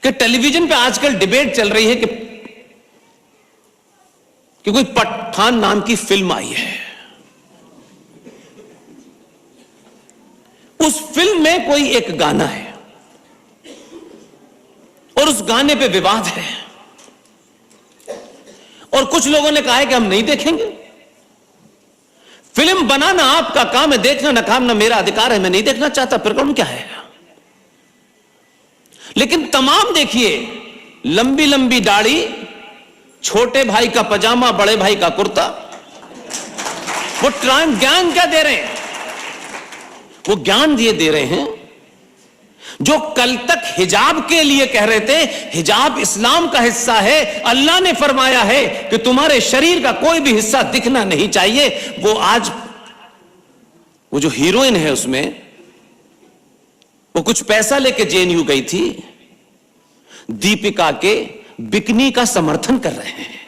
कि टेलीविजन पे आजकल डिबेट चल रही है कि कोई पठान नाम की फिल्म आई है, उस फिल्म में कोई एक गाना है और उस गाने पे विवाद है और कुछ लोगों ने कहा है कि हम नहीं देखेंगे। फिल्म बनाना आपका काम है, देखना ना काम ना मेरा अधिकार है, मैं नहीं देखना चाहता, प्रकरण क्या है। लेकिन तमाम देखिए, लंबी लंबी दाढ़ी, छोटे भाई का पजामा, बड़े भाई का कुर्ता, वो ज्ञान क्या दे रहे हैं? वो ज्ञान दे रहे हैं जो कल तक हिजाब के लिए कह रहे थे हिजाब इस्लाम का हिस्सा है, अल्लाह ने फरमाया है कि तुम्हारे शरीर का कोई भी हिस्सा दिखना नहीं चाहिए। वो आज वो जो हीरोइन है उसमें, वो कुछ पैसा लेके जेएनयू गई थी, दीपिका के बिकनी का समर्थन कर रहे हैं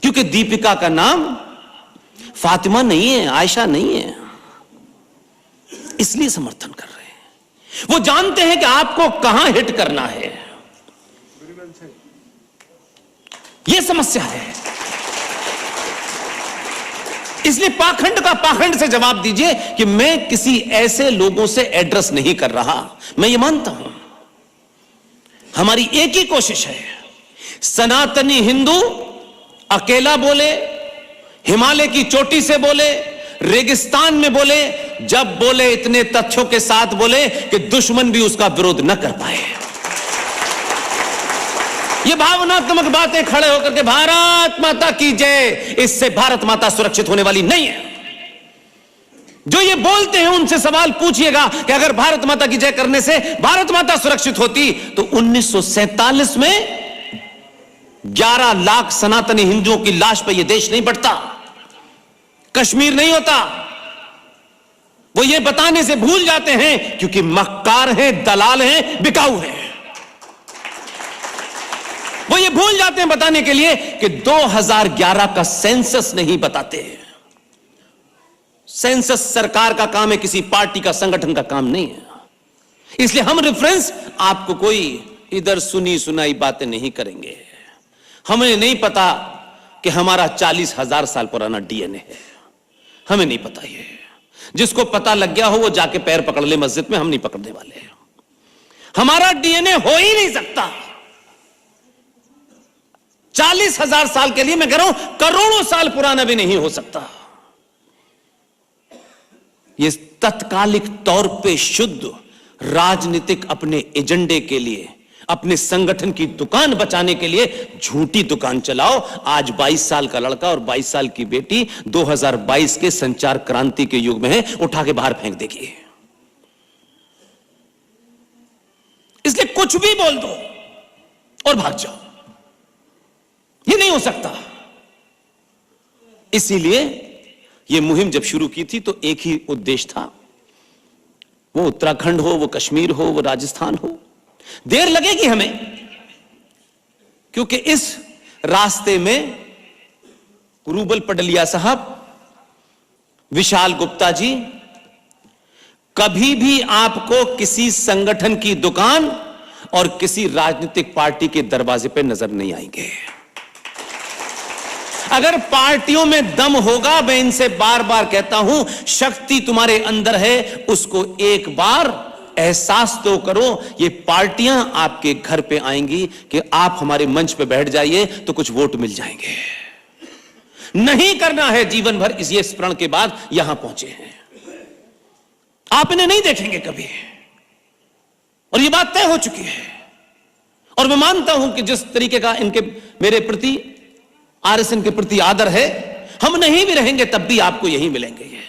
क्योंकि दीपिका का नाम फातिमा नहीं है, आयशा नहीं है, इसलिए समर्थन कर रहे हैं। वो जानते हैं कि आपको कहां हिट करना है। यह समस्या है। इसलिए पाखंड का पाखंड से जवाब दीजिए कि मैं किसी ऐसे लोगों से एड्रेस नहीं कर रहा। मैं ये मानता हूं हमारी एक ही कोशिश है, सनातनी हिंदू अकेला बोले, हिमालय की चोटी से बोले, रेगिस्तान में बोले, जब बोले इतने तथ्यों के साथ बोले कि दुश्मन भी उसका विरोध न कर पाए। ये भावनात्मक बातें खड़े होकर के भारत माता की जय, इससे भारत माता सुरक्षित होने वाली नहीं है। जो ये बोलते हैं उनसे सवाल पूछिएगा कि अगर भारत माता की जय करने से भारत माता सुरक्षित होती तो 1947 में 11 लाख सनातनी हिंदुओं की लाश पर यह देश नहीं बढ़ता, कश्मीर नहीं होता। वो ये बताने से भूल जाते हैं क्योंकि मक्कार हैं, दलाल हैं, बिकाऊ हैं। वो ये भूल जाते हैं बताने के लिए कि 2011 का सेंसस नहीं बताते। सेंसस सरकार का काम है, किसी पार्टी का, संगठन का काम नहीं है। इसलिए हम रेफरेंस आपको कोई इधर सुनी सुनाई बातें नहीं करेंगे। हमें नहीं पता कि हमारा 40,000 साल पुराना डीएनए है, हमें नहीं पता। ये जिसको पता लग गया हो वो जाके पैर पकड़ ले मस्जिद में, हम नहीं पकड़ने वाले। हमारा डीएनए हो ही नहीं सकता। 40,000 साल के लिए मैं कह रहा हूं करोड़ों साल पुराना भी नहीं हो सकता। ये तत्कालिक तौर पे शुद्ध राजनीतिक अपने एजेंडे के लिए, अपने संगठन की दुकान बचाने के लिए झूठी दुकान चलाओ। आज 22 साल का लड़का और 22 साल की बेटी 2022 के संचार क्रांति के युग में है, उठा के बाहर फेंक देगी। इसलिए कुछ भी बोल दो और भाग जाओ, ये नहीं हो सकता। इसीलिए यह मुहिम जब शुरू की थी तो एक ही उद्देश्य था, वो उत्तराखंड हो, वो कश्मीर हो, वो राजस्थान हो। देर लगेगी हमें क्योंकि इस रास्ते में रूबल पडलिया साहब, विशाल गुप्ता जी कभी भी आपको किसी संगठन की दुकान और किसी राजनीतिक पार्टी के दरवाजे पर नजर नहीं आएंगे। अगर पार्टियों में दम होगा, मैं इनसे बार बार कहता हूं, शक्ति तुम्हारे अंदर है, उसको एक बार एहसास तो करो। ये पार्टियां आपके घर पे आएंगी कि आप हमारे मंच पे बैठ जाइए तो कुछ वोट मिल जाएंगे। नहीं करना है जीवन भर, इस स्मरण के बाद यहां पहुंचे हैं। आप इन्हें नहीं देखेंगे कभी, और ये बात तय हो चुकी है। और मैं मानता हूं कि जिस तरीके का इनके मेरे प्रति, आरएसएन के प्रति आदर है, हम नहीं भी रहेंगे तब भी आपको यही मिलेंगे ये,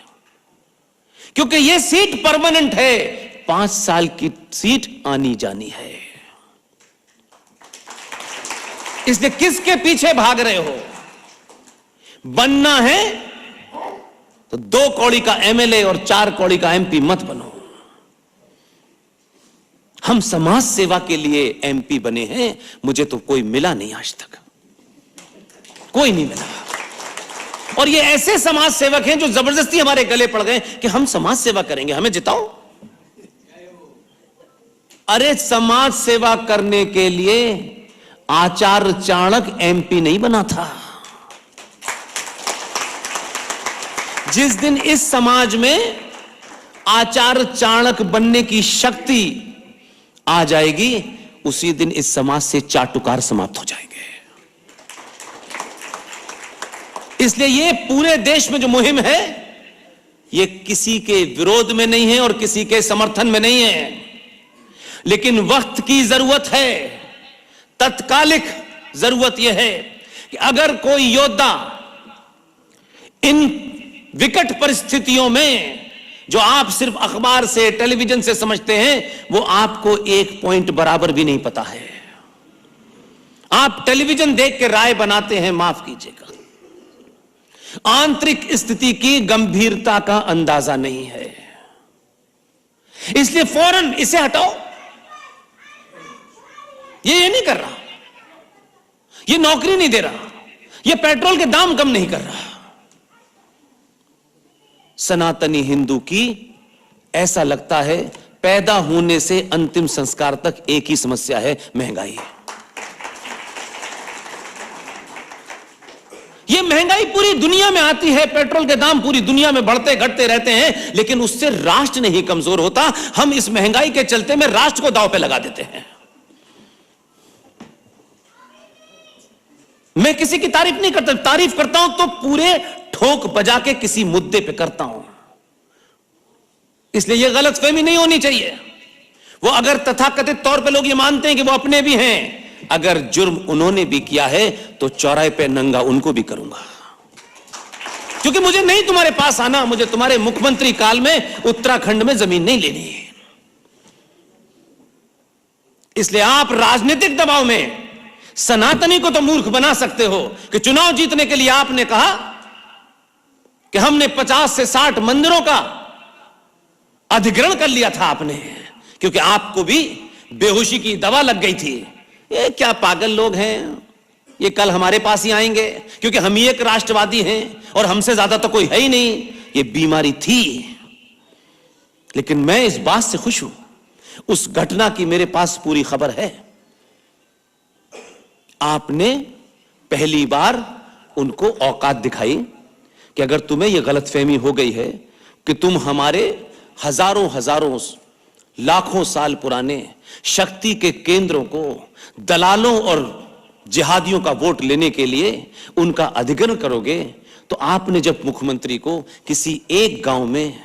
क्योंकि ये सीट परमानेंट है। 5 साल की सीट आनी जानी है। इसलिए किसके पीछे भाग रहे हो? बनना है तो 2 कौड़ी का एमएलए और 4 कौड़ी का एमपी मत बनो। हम समाज सेवा के लिए एमपी बने हैं, मुझे तो कोई मिला नहीं आज तक, कोई नहीं मिला। और ये ऐसे समाज सेवक हैं जो जबरदस्ती हमारे गले पड़ गए कि हम समाज सेवा करेंगे, हमें जिताओ। अरे समाज सेवा करने के लिए आचार्य चाणक्य एमपी नहीं बना था। जिस दिन इस समाज में आचार्य चाणक्य बनने की शक्ति आ जाएगी, उसी दिन इस समाज से चाटुकार समाप्त हो जाएंगे। इसलिए ये पूरे देश में जो मुहिम है, ये किसी के विरोध में नहीं है और किसी के समर्थन में नहीं है, लेकिन वक्त की जरूरत है, तत्कालिक जरूरत यह है कि अगर कोई योद्धा इन विकट परिस्थितियों में, जो आप सिर्फ अखबार से टेलीविजन से समझते हैं, वो आपको एक पॉइंट बराबर भी नहीं पता है। आप टेलीविजन देख के राय बनाते हैं, माफ कीजिएगा, आंतरिक स्थिति की गंभीरता का अंदाजा नहीं है। इसलिए फौरन इसे हटाओ। ये नहीं कर रहा, ये नौकरी नहीं दे रहा, ये पेट्रोल के दाम कम नहीं कर रहा। सनातनी हिंदू की ऐसा लगता है पैदा होने से अंतिम संस्कार तक एक ही समस्या है, महंगाई। ये महंगाई पूरी दुनिया में आती है, पेट्रोल के दाम पूरी दुनिया में बढ़ते घटते रहते हैं, लेकिन उससे राष्ट्र नहीं कमजोर होता। हम इस महंगाई के चलते में राष्ट्र को दांव पे लगा देते हैं। मैं किसी की तारीफ नहीं करता, तारीफ करता हूं तो पूरे ठोक बजा के किसी मुद्दे पे करता हूं। इसलिए यह गलतफहमी नहीं होनी चाहिए। वो अगर तथाकथित तौर पे लोग ये मानते हैं कि वो अपने भी हैं, अगर जुर्म उन्होंने भी किया है तो चौराहे पे नंगा उनको भी करूंगा, क्योंकि मुझे नहीं तुम्हारे पास आना, मुझे तुम्हारे मुख्यमंत्री काल में उत्तराखंड में जमीन नहीं लेनी है। इसलिए आप राजनीतिक दबाव में सनातनी को तो मूर्ख बना सकते हो कि चुनाव जीतने के लिए आपने कहा कि हमने 50 से 60 मंदिरों का अधिग्रहण कर लिया था आपने, क्योंकि आपको भी बेहोशी की दवा लग गई थी। ये क्या पागल लोग हैं, ये कल हमारे पास ही आएंगे क्योंकि हम ही एक राष्ट्रवादी हैं और हमसे ज्यादा तो कोई है ही नहीं। ये बीमारी थी, लेकिन मैं इस बात से खुश हूं, उस घटना की मेरे पास पूरी खबर है। आपने पहली बार उनको औकात दिखाई कि अगर तुम्हें यह गलतफहमी हो गई है कि तुम हमारे हजारों लाखों साल पुराने शक्ति के केंद्रों को दलालों और जिहादियों का वोट लेने के लिए उनका अधिग्रहण करोगे, तो आपने जब मुख्यमंत्री को किसी एक गांव में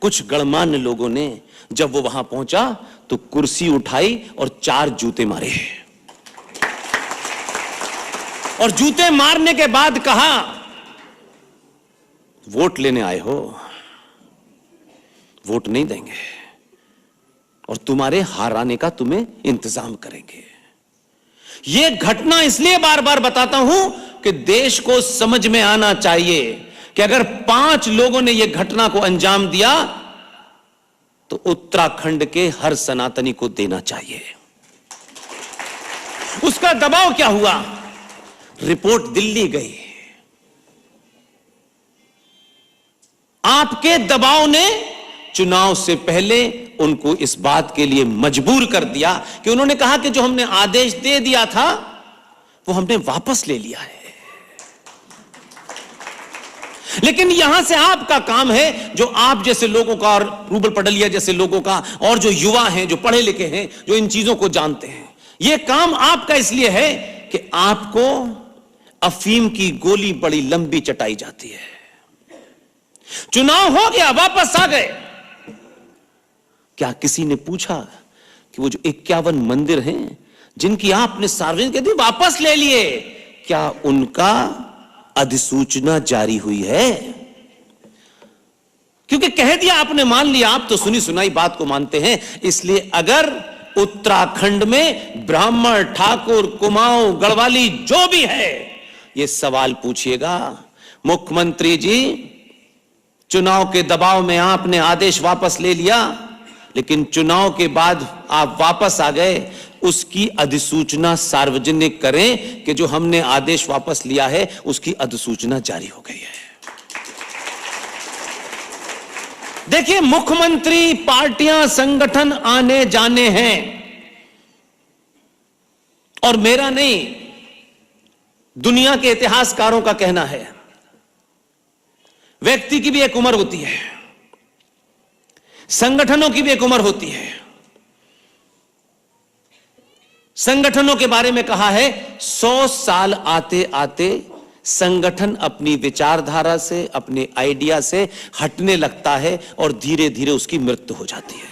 कुछ गणमान्य लोगों ने जब वो वहां पहुंचा तो कुर्सी उठाई और 4 जूते मारे, और जूते मारने के बाद कहा वोट लेने आए हो, वोट नहीं देंगे और तुम्हारे हाराने का तुम्हें इंतजाम करेंगे। यह घटना इसलिए बार बार बताता हूं कि देश को समझ में आना चाहिए कि अगर 5 लोगों ने यह घटना को अंजाम दिया तो उत्तराखंड के हर सनातनी को देना चाहिए। उसका दबाव क्या हुआ? रिपोर्ट दिल्ली गई, आपके दबाव ने चुनाव से पहले उनको इस बात के लिए मजबूर कर दिया कि उन्होंने कहा कि जो हमने आदेश दे दिया था वो हमने वापस ले लिया है। लेकिन यहां से आपका काम है, जो आप जैसे लोगों का और रूबल पटलिया जैसे लोगों का और जो युवा हैं, जो पढ़े लिखे हैं, जो इन चीजों को जानते हैं, यह काम आपका इसलिए है कि आपको अफीम की गोली बड़ी लंबी चटाई जाती है। चुनाव हो गया, वापस आ गए, क्या किसी ने पूछा कि वो जो 51 मंदिर हैं जिनकी आपने सार्वजनिक दी वापस ले लिए, क्या उनका अधिसूचना जारी हुई है? क्योंकि कह दिया आपने, मान लिया, आप तो सुनी सुनाई बात को मानते हैं। इसलिए अगर उत्तराखंड में ब्राह्मण, ठाकुर, कुमाऊं, गढ़वाली जो भी है, ये सवाल पूछिएगा, मुख्यमंत्री जी चुनाव के दबाव में आपने आदेश वापस ले लिया, लेकिन चुनाव के बाद आप वापस आ गए, उसकी अधिसूचना सार्वजनिक करें कि जो हमने आदेश वापस लिया है उसकी अधिसूचना जारी हो गई है। देखिए, मुख्यमंत्री, पार्टियां, संगठन आने जाने हैं, और मेरा नहीं, दुनिया के इतिहासकारों का कहना है, व्यक्ति की भी एक उम्र होती है, संगठनों की भी एक उम्र होती है। संगठनों के बारे में कहा है 100 साल आते आते संगठन अपनी विचारधारा से, अपने आइडिया से हटने लगता है और धीरे धीरे उसकी मृत्यु हो जाती है।